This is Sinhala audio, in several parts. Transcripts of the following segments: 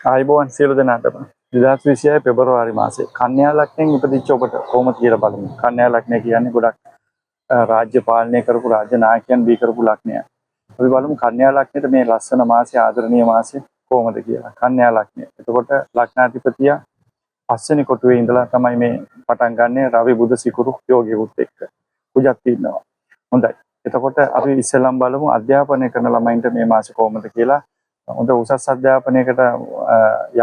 ආයිබෝවන් සියලු දෙනාටම 2026 පෙබරවාරි මාසේ කන්‍යා ලග්නයෙන් ඉපදිච්ච ඔබට කොහොමද කියලා බලමු. කන්‍යා ලග්නය කියන්නේ ගොඩක් රාජ්‍ය පාලනය කරපු රාජ්‍ය නායකයන් බී කරපු ලග්නයක්. අපි බලමු කන්‍යා ලග්නෙට මේ ලස්සන මාසේ ආදරණීය මාසේ කොහොමද කියලා. කන්‍යා ලග්නය. එතකොට ලග්නාධිපතියා පස්වෙනි කොටුවේ ඉඳලා තමයි මේ පටන් ගන්නෙ රවි බුධ සිකුරු යෝගියුත් එක්ක. කුජත් ඉන්නවා. හොඳයි. එතකොට අපි ඉස්සෙල්ලම බලමු අධ්‍යාපනය කරන ළමයින්ට මේ මාසේ කොහොමද කියලා. හොඳ උසස් අධ්‍යාපනයකට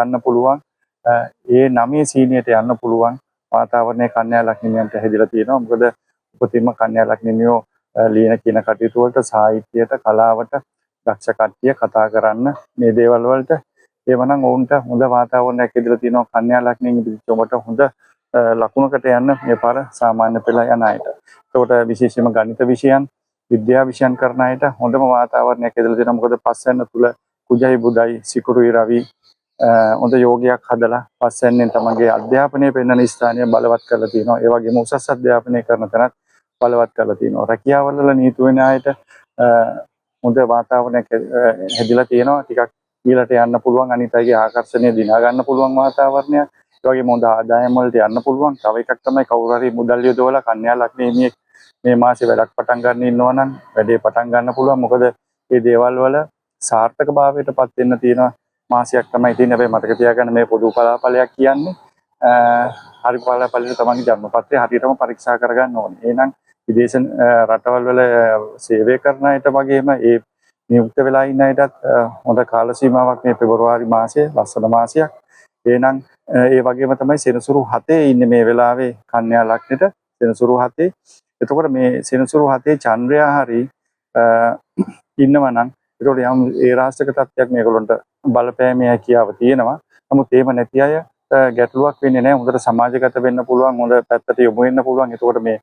යන්න පුළුවන් ඒ 9 සීනියට යන්න පුළුවන් වාතාවරණය කන්‍යා ලග්නියන්ට හැදිලා තියෙනවා. මොකද උපතින්ම කන්‍යා ලග්නියෝ ලියන කියන කටයුතු වලට සාහිත්‍යයට කලාවට දක්ෂ කට්ටිය කතා කරන්න මේ දේවල් වලට එවනම් ඔවුන්ට හොඳ වාතාවරණයක් හැදිලා තියෙනවා. කන්‍යා ලග්නයෙන් ඉදිරියට ඔබට හොඳ ලකුණකට යන්න මේ පාර සාමාන්‍ය පෙළ යන අයට. ඒකට විශේෂයෙන්ම ගණිත විෂයන් විද්‍යා විෂයන් කරන අයට හොඳම වාතාවරණයක් හැදිලා තියෙනවා. මොකද පස්වැන්න තුල කුජයි බුදයි සිකුරුයි රවි හොඳ යෝගයක් හදලා පස්වැන්නෙන් තමගේ අධ්‍යාපනය පෙන්වන ස්ථානය බලවත් කරලා තියෙනවා. ඒ වගේම උසස් අධ්‍යාපනය කරන තැනත් බලවත් කරලා තියෙනවා. රැකියාවල නීති වෙන අයට හොඳ වාතාවරණයක් හැදිලා තියෙනවා. ටිකක් ඊළට යන්න පුළුවන්. අනිත් අයගේ ආකර්ෂණය දිනා ගන්න පුළුවන් වාතාවරණයක්. ඒ වගේම හොඳ ආදායම් වලට යන්න පුළුවන්. තව එකක් තමයි කවුරු හරි මුදල් යොදවලා කන්‍යා ලග්නයේ මේ මාසේ වැඩක් පටන් ගන්න ඉන්නවා නම් වැඩේ පටන් ගන්න පුළුවන්. මොකද මේ දේවල් වල සාර්ථක භාවයටපත් වෙන්න තියෙන මාසයක් තමයි තියෙන්නේ. හැබැයි මතක තියාගන්න මේ පොදු පලාපලයක් කියන්නේ හරි පලාපලෙට තමයි ජන්මපත්‍රය හරියටම පරීක්ෂා කරගන්න ඕනේ. එහෙනම් විදේශ රටවල් වල සේවය කරන අයට වගේම ඒ නියුක්ත වෙලා ඉන්න අයටත් හොඳ කාල සීමාවක් මේ පෙබරවාරි මාසයේ ලස්සන මාසයක්. එහෙනම් ඒ වගේම තමයි සෙනසුරු 7 ඉන්නේ මේ වෙලාවේ කන්‍යා ලග්නෙට සෙනසුරු 7. එතකොට මේ සෙනසුරු 7 චන්ද්‍රයා හරි ඉන්නවා නම් ඒකට යම් ඒ රාශික තත්ත්වයක් මේගොල්ලන්ට බලපෑමේ හැකියාව තියෙනවා. නමුත් එහෙම නැති අය ගැටලුවක් වෙන්නේ නැහැ. හොඳට සමාජගත වෙන්න පුළුවන්. හොඳ පැත්තට යොමු වෙන්න පුළුවන්. ඒකට මේ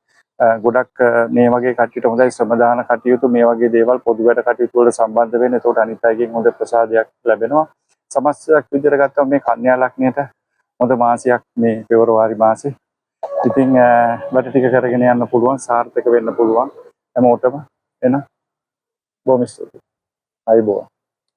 ගොඩක් මේ වගේ කටයුතු හොඳයි ශ්‍රමදාන කටයුතු මේ වගේ දේවල් පොදු වැඩ කටයුතු වලට සම්බන්ධ වෙන්න. ඒකට අනිත් අයගෙන් හොඳ ප්‍රසාදයක් ලැබෙනවා. සමස්තයක් විදිහට ගත්තම මේ කන්‍යා ලග්නයට හොඳ මාසයක් මේ පෙබරවාරි මාසේ. ඉතින් වැඩ ටික කරගෙන යන්න පුළුවන්. සාර්ථක වෙන්න පුළුවන්. හැමෝටම එන බොහොම ස්තුතියි. ආයිබෝවන්.